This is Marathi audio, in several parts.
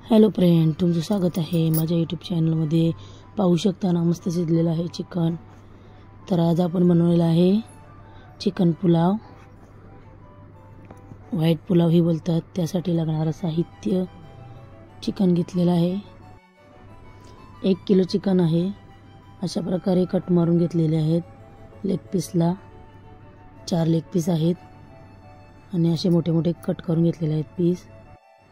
हॅलो फ्रेंड, तुमचं स्वागत आहे माझ्या यूट्यूब चॅनलमध्ये। पाहू शकता ना, मस्त शिजलेलं आहे चिकन। तर आज आपण बनवलेला आहे चिकन पुलाव, व्हाईट पुलाव ही बोलतात। त्यासाठी लागणारं साहित्य: चिकन घेतलेलं आहे, 1 किलो चिकन आहे। अशा प्रकारे कट मारून घेतलेले आहेत। लेग पीसला 4 लेग पीस आहेत आणि असे मोठे मोठे कट करून घेतलेले आहेत पीस।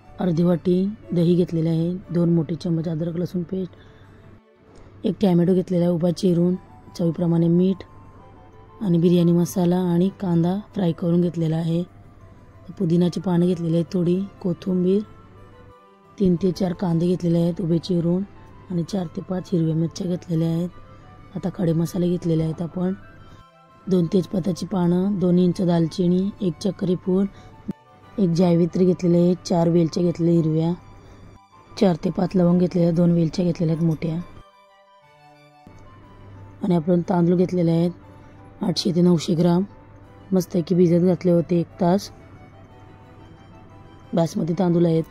अर्धी वाटी दही घेतलेले आहे, 2 मोठे चम्मच अद्रक लसूण पेस्ट, 1 टॅमॅटो घेतलेला आहे उभा चिरून, चवीप्रमाणे मीठ आणि बिर्याणी मसाला आणि कांदा फ्राय करून घेतलेला आहे। पुदिनाची पानं घेतलेली आहेत, थोडी कोथिंबीर, 3 ते 4 कांदे घेतलेले आहेत उभे चिरून आणि 4 ते 5 हिरव्या मिरच्या घेतलेल्या आहेत। आता खडे मसाले घेतलेले आहेत आपण: 2 तेजपत्ताची पानं, 2 इंच दालचिनी, 1 चक्री फूल, 1 जायवित्री घेतलेले आहे, 4 वेलच्या घेतलेल्या हिरव्या, 4 ते 5 लवंग घेतलेल्या, 2 वेलच्या घेतलेल्या आहेत मोठ्या। आणि आपण तांदूळ घेतलेले आहेत 800 ते 900 ग्राम, मस्तपैकी भिजत घातले होते 1 तास। बासमती तांदूळ आहेत,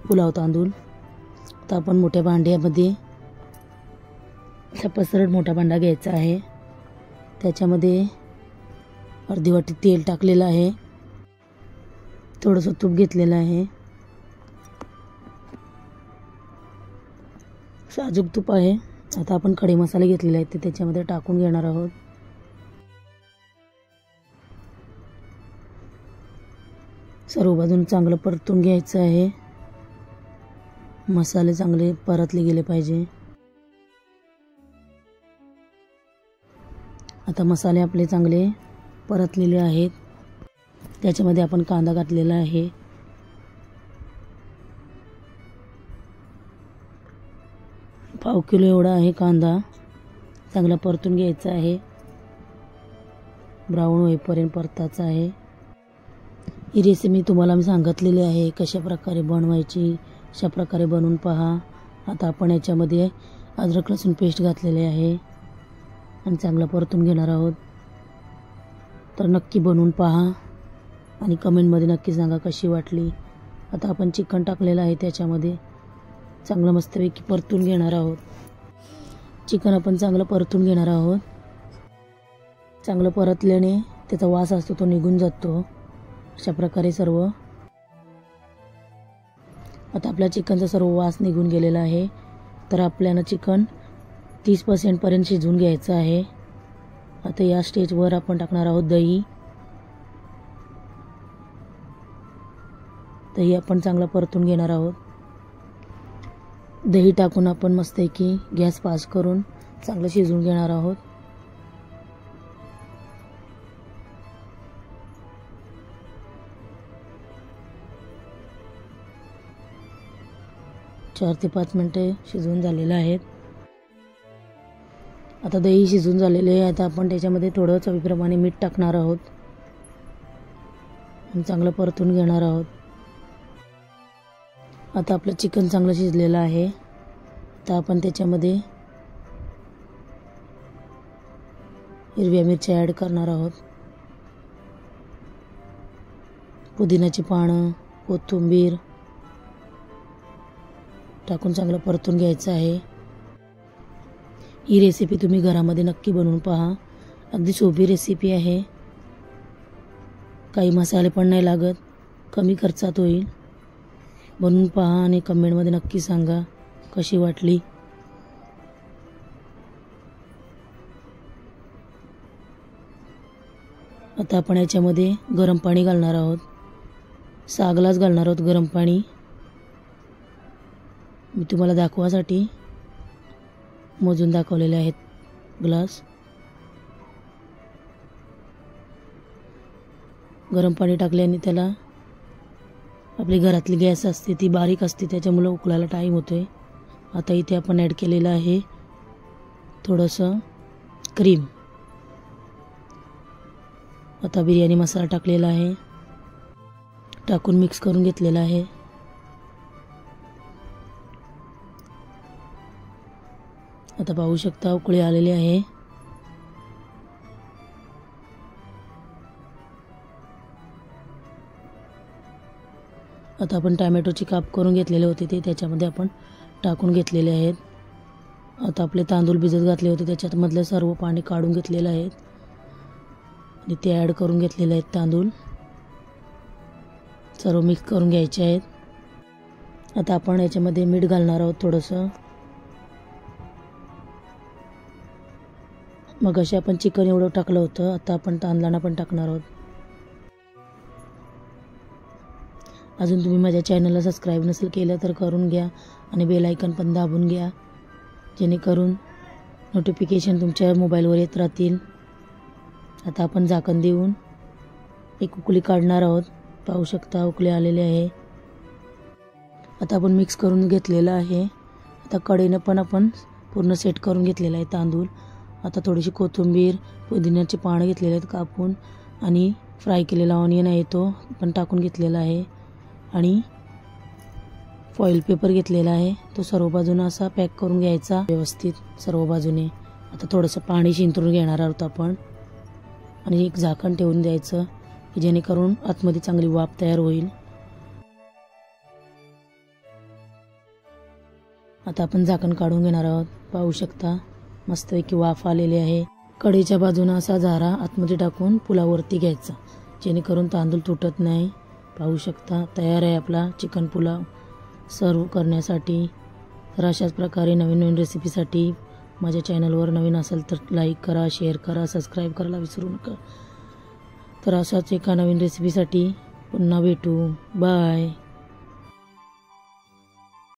पुलाव तांदूळ। आता आपण मोठ्या भांड्यामध्ये पसरट मोठा भांडा घ्यायचा आहे, त्याच्यामध्ये अर्धी वाटी तेल टाकलेलं आहे, थोडंसं तूप घेतलेलं आहे, साजूक तूप आहे। आता आपण खडे मसाले घेतलेले आहेत ते त्याच्यामध्ये टाकून घेणार आहोत। सर्व बाजून चांगलं परतून घ्यायचं आहे, मसाले चांगले परतले गेले पाहिजे। आता मसाले आपले चांगले परतलेले आहेत, त्याच्यामध्ये आपण कांदा घातलेला आहे, पाव किलो एवढा आहे कांदा। चांगला परतून घ्यायचा आहे, ब्राऊन होईपर्यंत परतायचा आहे। ही रेसिपी तुम्हाला मी सांगितलेली आहे कशा प्रकारे बनवायची, अशा प्रकारे बनवून पहा। आता आपण याच्यामध्ये अद्रक लसूण पेस्ट घातलेले आहे आणि चांगला परतून घेणार आहोत। तर नक्की बनवून पहा आणि कमेंटमध्ये नक्की सांगा कशी वाटली। आता आपण चिकन टाकलेलं आहे, त्याच्यामध्ये चांगलं मस्तपैकी परतून घेणार आहोत। चिकन आपण चांगलं परतून घेणार आहोत, चांगलं परतल्याने त्याचा वास असतो तो निघून जातो। अशा प्रकारे सर्व आता आपल्या चिकनचा सर्व वास निघून गेलेला आहे। तर आपल्याला चिकन 30% पर्यंत शिजवून घ्यायचं आहे। आता या स्टेजवर आपण टाकणार आहोत दही। दही आपण चांगलं परतून घेणार आहोत। दही टाकून आपण मस्तपैकी गॅस फास्ट करून चांगलं शिजवून घेणार आहोत। चार ते 5 मिनिटे शिजवून झालेले आहेत। आता दही शिजून झालेले आहे। आता आपण त्याच्यामध्ये थोडं चवीप्रमाणे मीठ टाकणार आहोत आणि चांगलं परतून घेणार आहोत। आता आपलं चिकन चांगलं शिजलेलं आहे, तर आपण त्याच्यामध्ये हिरव्या मिरच्या ॲड करणार आहोत, पुदिनाची पानं, कोथिंबीर टाकून चांगलं परतून घ्यायचं आहे। ही रेसिपी तुम्ही घरामध्ये नक्की बनवून पहा, अगदी सोपी रेसिपी आहे, काही मसाले पण नाही लागत, कमी खर्चात होईल। बनवून पहा आणि कमेंटमध्ये नक्की सांगा कशी वाटली। आता आपण याच्यामध्ये गरम पाणी घालणार आहोत, 6 ग्लास घालणार आहोत गरम पाणी। मी तुम्हाला दाखवासाठी मोजून दाखवलेले आहेत ग्लास। गरम पाणी टाकल्याने त्याला आपली घरातली गॅस असते ती बारीक असते, त्याच्यामुळे उकळायला टाईम होतोय। आता इथे आपण ॲड केलेलं आहे थोडंसं क्रीम। आता बिर्याणी मसाला टाकलेला आहे, टाकून मिक्स करून घेतलेला आहे। आता पाहू शकता उकळी आलेली आहे। आता आपण टॅमॅटोची काप करून घेतलेले होते ते त्याच्यामध्ये आपण टाकून घेतलेले आहेत. आता आपले तांदूळ भिजत घातले होते त्याच्यामधलं सर्व पाणी काढून घेतलेलं आहे आणि ते ॲड करून घेतलेले आहेत. तांदूळ सर्व मिक्स करून घ्यायचे आहेत. आता आपण याच्यामध्ये मीठ घालणार आहोत थोडंसं. मग असे आपण चिकन एवढं टाकलं होतं, आता आपण तांदळांना पण टाकणार आहोत. अजून तुम्ही माझ्या चॅनलला सबस्क्राईब नसेल केलं तर करून घ्या आणि बेल आयकॉन पण दाबून घ्या, जेणेकरून नोटिफिकेशन तुमच्या मोबाईलवर येत राहतील. आता आपण झाकण देऊन एक उकळी काढणार आहोत. पाहू शकता उकळी आलेली आहे. आता आपण मिक्स करून घेतलेलं आहे. आता कढईनं पण आपण पूर्ण सेट करून घेतलेलं आहे तांदूळ. आता थोडीशी कोथिंबीर, पुदिन्याची पानं घेतलेले आहेत कापून आणि फ्राय केलेला ऑनियन आहे तो पण टाकून घेतलेला आहे आणि फॉईल पेपर घेतलेला आहे. तो सर्व बाजूने असा पॅक करून घ्यायचा व्यवस्थित सर्व बाजूने. आता थोडंसं पाणी शिंतरून घेणार आहोत आपण आणि एक झाकण ठेवून द्यायचं की जेणेकरून आतमध्ये चांगली वाफ तयार होईल. आता आपण झाकण काढून घेणार आहोत. पाहू शकता मस्तपैकी वाफ आलेली आहे. कढईच्या बाजूने असा झारा आतमध्ये टाकून पुलावरती घ्यायचा जेणेकरून तांदूळ तुटत नाही. पाहू शकता तयार आहे आपला चिकन पुलाव सर्व करण्यासाठी. तर अशाच प्रकारे नवीन नवीन रेसिपीसाठी माझ्या चॅनलवर नवीन असेल तर लाईक करा, शेअर करा, सबस्क्राईब करायला विसरू नका. तर अशाच एका नवीन रेसिपीसाठी पुन्हा भेटू. बाय.